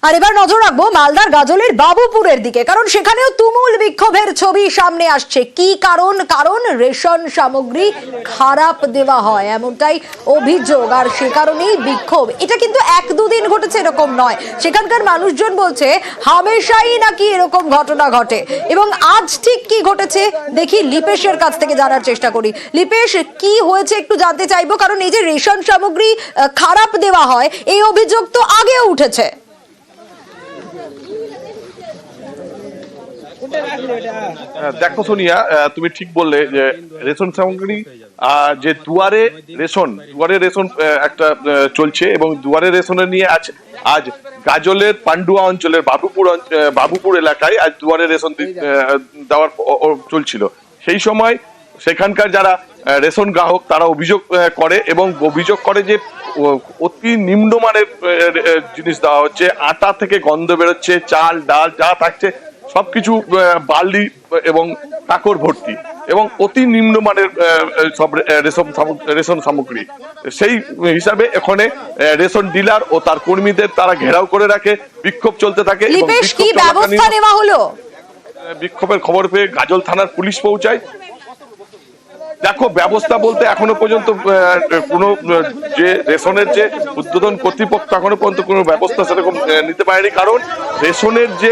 আর এবার নজর রাখবো মালদার গাজলের বাবুপুরের দিকে, কারণ সেখানেও তুমুল বিক্ষোভের ছবি সামনে আসছে। কি কারণ? কারণ রেশন সামগ্রী খারাপ দেওয়া হয় এমনটাই অভিযোগ, আর সে কারণেই বিক্ষোভ। এটা কিন্তু এক দুদিন ঘটেছে এরকম নয়, সেখানকার মানুষজন বলছে হামেশাই নাকি এরকম ঘটনা ঘটে। এবং আজ ঠিক কি ঘটেছে দেখি, লিপেশের কাছ থেকে জানার চেষ্টা করি। লিপেশ, কি হয়েছে একটু জানতে চাইবো, কারণ এই যে রেশন সামগ্রী খারাপ দেওয়া হয় এই অভিযোগ তো আগেও উঠেছে। দেখো সোনিয়া, তুমি ঠিক বললে যে রেশন সামগ্রী যে দুয়ারে রেশন একটা চলছে, এবং দুয়ারে রেশনের নিয়ে আজ গাজলের পান্ডুয়া অঞ্চলের বাবুপুর এলাকায় আজ দুয়ারে রেশন দেওয়ার চলছিল। সেই সময় সেখানকার যারা রেশন গ্রাহক তারা অভিযোগ করে যে অতি নিম্নমানের জিনিস দেওয়া হচ্ছে। আটা থেকে গন্ধ বেরোচ্ছে, চাল ডাল যা থাকছে সবকিছু বালি এবং কাকড় ভর্তি, এবং অতি নিম্নমানের সব রেশন সামগ্রী। সেই হিসাবে এখানে রেশন ডিলার ও তার কর্মীদের তারা ঘেরাও করে রাখে, বিক্ষোভ চলতে থাকে। বিক্ষোভের খবর পেয়ে গাজল থানার পুলিশ পৌঁছায়। দেখো, ব্যবস্থা বলতে এখনো পর্যন্ত কোনো যে রেশনের যে উদ্বোধন কর্তৃপক্ষ এখনো পর্যন্ত কোনো ব্যবস্থা সেরকম নিতে পারেনি, কারণ রেশনের যে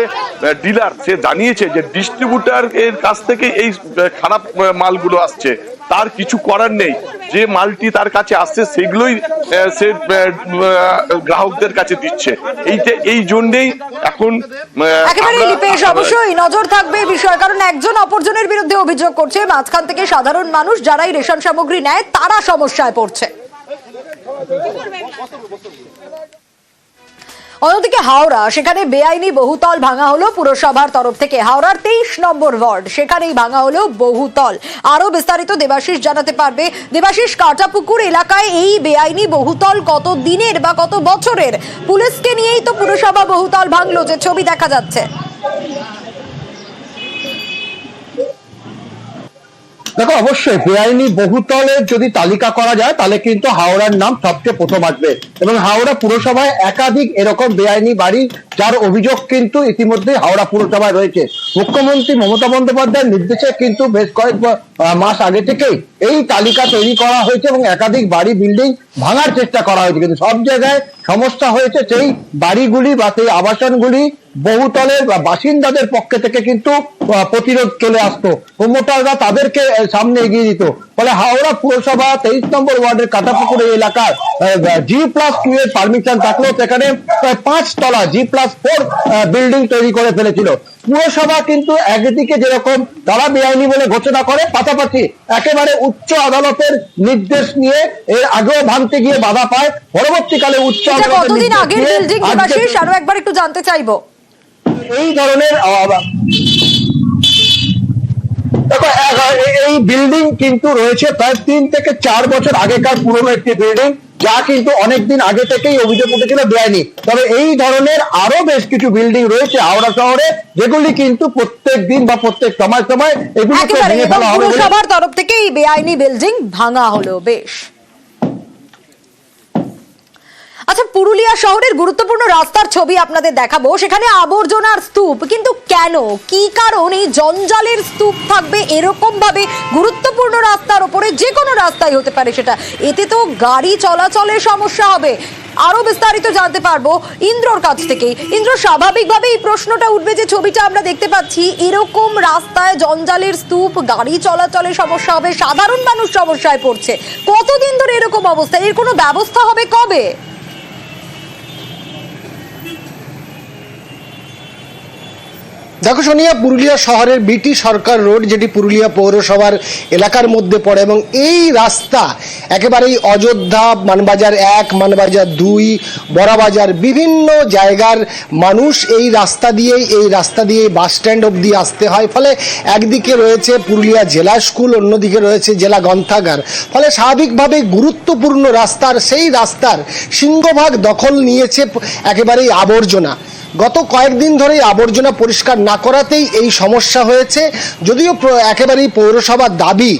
ডিলার সে জানিয়েছে যে ডিস্ট্রিবিউটার এর কাছ থেকে এই খারাপ মালগুলো আসছে, তার কিছু করার নেই। যে মালটি তার কাছে আসছে সেগুলোই সে গ্রাহকদের কাছে দিচ্ছে। এই জন্যই এখন অবশ্যই নজর থাকবে বিষয়, কারণ একজন অপরজনের বিরুদ্ধে অভিযোগ করছে, মাঝখান থেকে সাধারণ মানুষ যারাই রেশন সামগ্রী নেয় তারা সমস্যায় পড়ছে। অন্যদিকে হাওড়া, সেখানে বেআইনি বহুতল ভাঙা হলো পুরসভার তরফ থেকে। হাওড়ার 23 নম্বর ওয়ার্ড, সেখানেই ভাঙা হলো বহুতল। আরো বিস্তারিত দেবাশিস জানাতে পারবে। দেবাশিস, কাটাপুকুর এলাকায় এই বেআইনি বহুতল কত দিনের বা কত বছরের? পুলিশকে নিয়েই তো পুরসভা বহুতল ভাঙলো, যে ছবি দেখা যাচ্ছে। দেখো, অবশ্যই বেআইনি বহুতলের যদি তালিকা করা যায় তাহলে কিন্তু হাওড়ার নাম সবচেয়ে প্রথম আসবে, এবং হাওড়া পুরসভায় একাধিক এরকম বেআইনি বাড়ি যার অভিযোগ কিন্তু ইতিমধ্যে হাওড়া পুরসভায় রয়েছে। মুখ্যমন্ত্রী মমতা বন্দ্যোপাধ্যায়ের নির্দেশে কিন্তু বেশ কয়েক মাস আগে থেকেই এই তালিকা তৈরি করা হয়েছে, এবং একাধিক বাড়ি বিল্ডিং ভাঙার চেষ্টা করা হয়েছে, কিন্তু সব জায়গায় সমস্যা হয়েছে সেই বাড়িগুলি বা সেই আবাসনগুলি বহুতলের বাসিন্দাদের পক্ষে থেকে কিন্তু প্রতিরোধ চলে আসতো, প্রমোটাররা তাদেরকে সামনে এগিয়ে দিত। ফলে হাওড়া পুরসভা 23 নম্বর ওয়ার্ডের কাটাপুকুর এলাকার G+2 এর পারমিশন থাকলেও সেখানে প্রায় 5 তলা G+4 বিল্ডিং তৈরি করে ফেলেছিল। পুরসভা কিন্তু একদিকে যেরকম তারা বেআইনি বলে ঘোষণা করে, পাশাপাশি একেবারে উচ্চ আদালতের নির্দেশ নিয়ে এর আগেও ভাঙতে গিয়ে বাধা পায়। পরবর্তীকালে উচ্চ আদালতের আরো একবার একটু জানতে চাইবো এই ধরনের এই বিল্ডিং কিন্তু রয়েছে প্রায় 3 থেকে 4 বছর আগেকার পুরনো একটি বিল্ডিং, যা কিন্তু অনেকদিন আগে থেকেই অভিযোগ উঠেছিল বেআইনি। তবে এই ধরনের আরো বেশ কিছু বিল্ডিং রয়েছে হাওড়া শহরে, যেগুলি কিন্তু প্রত্যেক দিন বা প্রত্যেক সময় এগুলোকে ভেঙে ফেলা হবে। পুরসভার তরফ থেকে এই বেআইনি বিল্ডিং ভাঙা হলো। বেশ। আচ্ছা, পুরুলিয়া শহরের গুরুত্বপূর্ণ রাস্তার ছবি আপনাদের দেখাবো। সেখানে আবর্জনার স্তূপ, কিন্তু কেন, কি কারণ এই জঞ্জালের স্তূপ থাকবে এরকম ভাবে গুরুত্বপূর্ণ রাস্তার উপরে? যে কোনো রাস্তায় হতে পারে সেটা, এতে তো গাড়ি চলাচলের সমস্যা হবে। আরো বিস্তারিত জানতে পারবো ইন্দ্রর কাছ থেকে। ইন্দ্র, স্বাভাবিকভাবে এই প্রশ্নটা উঠবে যে ছবিটা আমরা দেখতে পাচ্ছি, এরকম রাস্তায় জঞ্জালের স্তূপ, গাড়ি চলাচলের সমস্যা হবে, সাধারণ মানুষ সমস্যায় পড়ছে। কতদিন ধরে এরকম অবস্থা? এর কোনো ব্যবস্থা হবে কবে? দেখো সোনিয়া, পুরুলিয়া শহরের বিটি সরকার রোড, যেটি পুরুলিয়া পৌরসভার এলাকার মধ্যে পড়ে, এবং এই রাস্তা একেবারেই অযোধ্যা, মানবাজার 1, মানবাজার 2, বড়াবাজার বিভিন্ন জায়গার মানুষ এই রাস্তা দিয়ে বাস স্ট্যান্ড অবধি আসতে হয়। ফলে একদিকে রয়েছে পুরুলিয়া জেলা স্কুল, অন্যদিকে রয়েছে জেলা গ্রন্থাগার। ফলে স্বাভাবিকভাবে গুরুত্বপূর্ণ সেই রাস্তার সিংহভাগ দখল নিয়েছে একেবারেই আবর্জনা। গত কয়েকদিন ধরেই আবর্জনা পরিষ্কার না করাতেই এই সমস্যা হয়েছে। যদিও একেবারেই পৌরসভার দাবি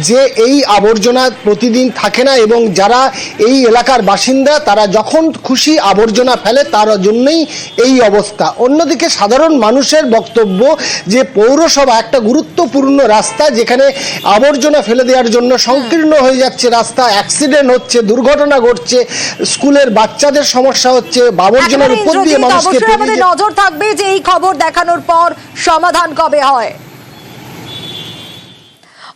যে এই আবর্জনা প্রতিদিন থাকে না এবং যারা এই এলাকার বাসিন্দা তারা যখন খুশি আবর্জনা ফেলে তার জন্যই এই অবস্থা। অন্যদিকে সাধারণ মানুষের বক্তব্য যে পৌরসভা একটা গুরুত্বপূর্ণ রাস্তা, যেখানে আবর্জনা ফেলে দেওয়ার জন্য সংকীর্ণ হয়ে যাচ্ছে রাস্তা, অ্যাক্সিডেন্ট হচ্ছে, দুর্ঘটনা ঘটছে, স্কুলের বাচ্চাদের সমস্যা হচ্ছে, আবর্জনার উপর দিয়ে মানুষকে আমাদের নজর থাকবে যে এই খবর দেখানোর পর সমাধান কবে হয়।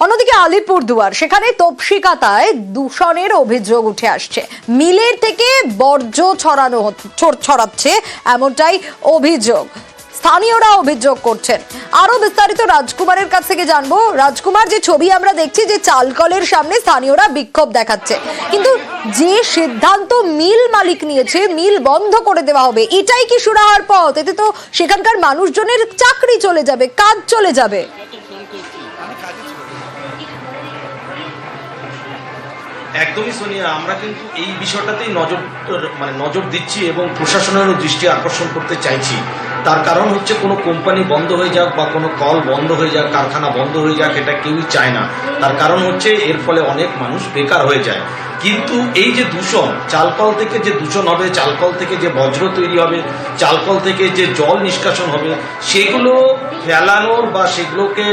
অন্যদিকে আলিপুরদুয়ার, সেখানে তপসিকাতায় দূষণের অভিযোগ উঠে আসছে। মিলের থেকে বর্জ্য ছড়াচ্ছে এমনটাই অভিযোগ, স্থানীয়রা অভিযোগ করছেন। আরো বিস্তারিত রাজকুমারের কাছ থেকে জানবো। রাজকুমার, যে ছবি আমরা দেখছি যে চালকলের সামনে স্থানীয়রা বিক্ষোভ দেখাচ্ছে, কিন্তু যে সিদ্ধান্ত মিল মালিক নিয়েছে মিল বন্ধ করে দেওয়া হবে, এটাই কি সুরাহার পথ? এতে তো সেখানকার মানুষজনের চাকরি চলে যাবে, কাজ চলে যাবে। একদমই সোনিয়া, আমরা কিন্তু এই বিষয়টাতেই নজর দিচ্ছি এবং প্রশাসনেরও দৃষ্টি আকর্ষণ করতে চাইছি। তার কারণ হচ্ছে কোনো কোম্পানি বন্ধ হয়ে যাক বা কোনো কল বন্ধ হয়ে যাক, কারখানা বন্ধ হয়ে যাক, এটা কেউই চায় না। তার কারণ হচ্ছে এর ফলে অনেক মানুষ বেকার হয়ে যায়। কিন্তু এই যে দূষণ, চালকল থেকে যে দূষণ হবে, চালকল থেকে যে বজ্র তৈরি হবে, চালকল থেকে যে জল নিষ্কাশন হবে, সেগুলো ফেলানোর বা সেগুলোকে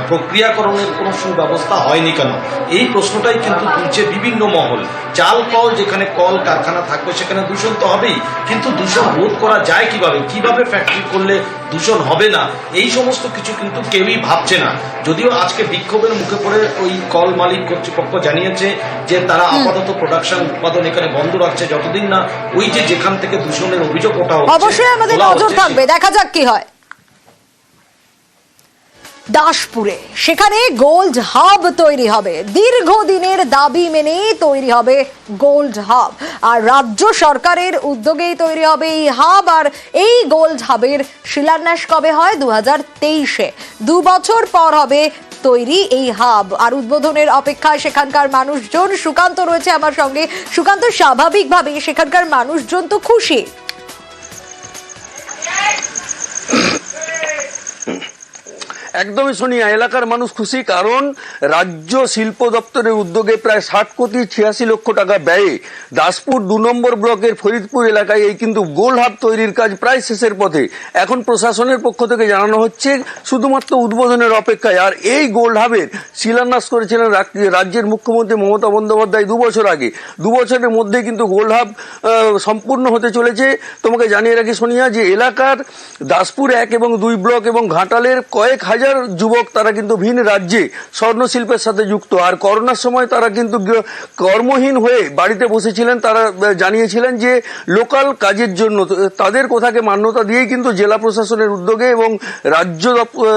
প্রক্রিয়াকরণের কোনো সুব্যবস্থা হয়নি কেন, এই প্রশ্নটাই কিন্তু তুলছে বিভিন্ন মহল। চালকল, যেখানে কল কারখানা থাকবে সেখানে দূষণ তো হবেই, কিন্তু দূষণ রোধ করা যায় কিভাবে ফ্যাক্টরি করলে দূষণ হবে না, এই সমস্ত কিছু কিন্তু কেউই ভাবছে না। যদিও আজকে বিক্ষোভের মুখে পড়ে ওই কল মালিক কর্তৃপক্ষ জানিয়েছে যে তারা আপাতত প্রোডাকশন উৎপাদন এখানে বন্ধ রাখছে যতদিন না ওই যে যেখান থেকে দূষণের অভিযোগ ওঠা হচ্ছে। অবশ্যই আমাদের নজর থাকবে, দেখা যাক কি হয়। দাসপুরে, সেখানে গোল্ড হাব তৈরি হবে, দীর্ঘদিনের দাবি মেনে তৈরি হবে গোল্ড হাব, আর রাজ্য সরকারের উদ্যোগেই তৈরি হবে এই হাব। আর এই গোল্ড হাবের শিলান্যাস কবে হয়? 2023-এ। 2 বছর পর হবে তৈরি এই হাব, আর উদ্বোধনের অপেক্ষায় সেখানকার মানুষজন। সুকান্ত রয়েছে আমার সঙ্গে। সুকান্ত, স্বাভাবিকভাবে সেখানকার মানুষজন তো খুশি। একদমই সোনিয়া, এলাকার মানুষ খুশি, কারণ রাজ্য শিল্প দপ্তরের উদ্যোগে প্রায় 60 কোটি 86 লক্ষ টাকা ব্যয়ে দাসপুর 2 নম্বর ব্লকের ফরিদপুর এলাকায় এই কিন্তু গোল্ড হাব তৈরির কাজ প্রায় শেষের পথে। এখন প্রশাসনের পক্ষ থেকে জানানো হচ্ছে শুধুমাত্র উদ্বোধনের অপেক্ষায়। আর এই গোল্ড হাবের শিলান্যাস করেছিলেন রাজ্যের মুখ্যমন্ত্রী মমতা বন্দ্যোপাধ্যায় 2 বছর আগে। 2 বছরের মধ্যে কিন্তু গোল্ড হাব সম্পূর্ণ হতে চলেছে। তোমাকে জানিয়ে রাখি সোনিয়া, যে এলাকার দাসপুর 1 এবং 2 ব্লক এবং ঘাটালের কয়েক হাজার যুবক তারা কিন্তু ভিন রাজ্যে স্বর্ণ শিল্পের সাথে যুক্ত। আর করোনার সময় তারা কিন্তু কর্মহীন হয়ে বাড়িতে বসেছিলেন। তারা জানিয়েছিলেন যে লোকাল কাজের জন্য তাদের কথাকে মান্যতা দিয়েই কিন্তু জেলা প্রশাসনের উদ্যোগে এবং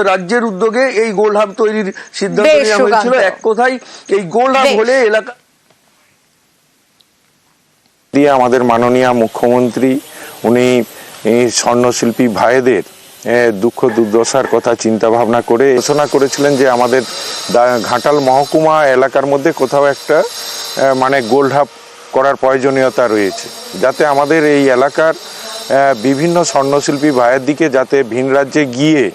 রাজ্যের উদ্যোগে এই গোল্ড হাব তৈরির সিদ্ধান্ত নেওয়া হয়েছিল। এক কথায় এই গোল্ড হাব হলে এলাকা দিয়ে আমাদের মাননীয় মুখ্যমন্ত্রী উনি স্বর্ণশিল্পী ভাইদের দুঃখ দুর্দশার কথা চিন্তা ভাবনা করে ঘোষণা করেছিলেন যে আমাদের ঘাটাল মহকুমা এলাকার মধ্যে কোথাও একটা গোল্ড হাব করার প্রয়োজনীয়তা রয়েছে, যাতে আমাদের এই এলাকার বিভিন্ন স্বর্ণশিল্পী ভাইয়ের দিকে যাতে ভিন রাজ্যে গিয়ে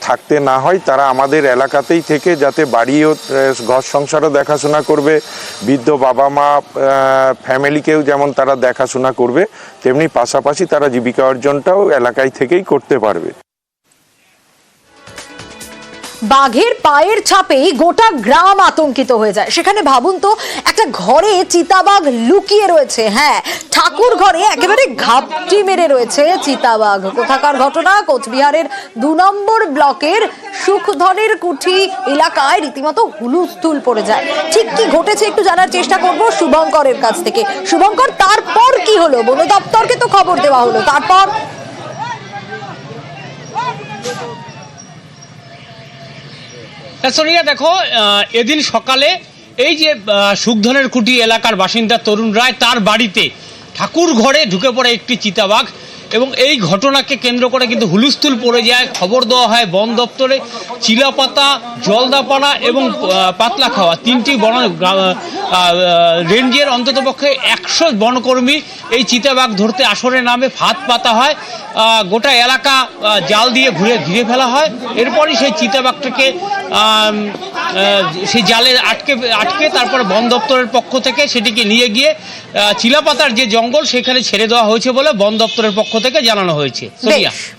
থাকতে না হয়, তারা আমাদের এলাকাতেই থেকে যাতে বাড়িও ঘর সংসারও দেখাশোনা করবে, বৃদ্ধ বাবা মা ফ্যামিলিকেও যেমন তারা দেখাশোনা করবে, তেমনি পাশাপাশি তারা জীবিকা অর্জনটাও এলাকায় থেকেই করতে পারবে। বাঘের পায়ের ছাপেই গোটা গ্রাম আতঙ্কিত হয়ে যায়। সেখানে ভাবুন তো, একটা ঘরে চিতাবাঘ লুকিয়ে রয়েছে। হ্যাঁ, ঠাকুর ঘরে একেবারে ঘাপটি মেরে রয়েছে চিতাবাঘ। কোথাকার ঘটনা? কোচবিহারের 2 নম্বর ব্লকের সুখধনের কুঠি এলাকায় রীতিমতো হুলুস্থুল পড়ে যায়। ঠিক কি ঘটেছে একটু জানার চেষ্টা করব শুভঙ্করের কাছ থেকে। শুভঙ্কর, তারপর কি হলো? বন দপ্তরকে তো খবর দেওয়া হলো, তারপর? সোনিয়া, দেখো, এদিন সকালে এই যে সুখধনের কুটি এলাকার বাসিন্দা তরুণ রায়, তার বাড়িতে ঠাকুর ঘরে ঢুকে পড়ে একটি চিতাবাঘ এবং এই ঘটনাকে কেন্দ্র করে কিন্তু হুলস্থুল পড়ে যায়। খবর দেওয়া হয় বন দপ্তরে। চিলাপাতা, জলদাপাড়া এবং পাতলাখাওয়া 3টি রেঞ্জের অন্ততপক্ষে 100 বনকর্মী এই চিতাবাঘ ধরতে আসরে নামে ফাঁদ পাতা হয়। গোটা এলাকা জাল দিয়ে ঘিরে ফেলা হয়। এরপরই সেই চিতাবাঘটাকে সেই জালে আটকে তারপরে বন দপ্তরের পক্ষ থেকে সেটিকে নিয়ে গিয়ে চিলাপাতার যে জঙ্গল সেখানে ছেড়ে দেওয়া হয়েছে বলে বন দপ্তরের পক্ষ থেকে জানানো হয়েছে। সোনিয়া। বেশ।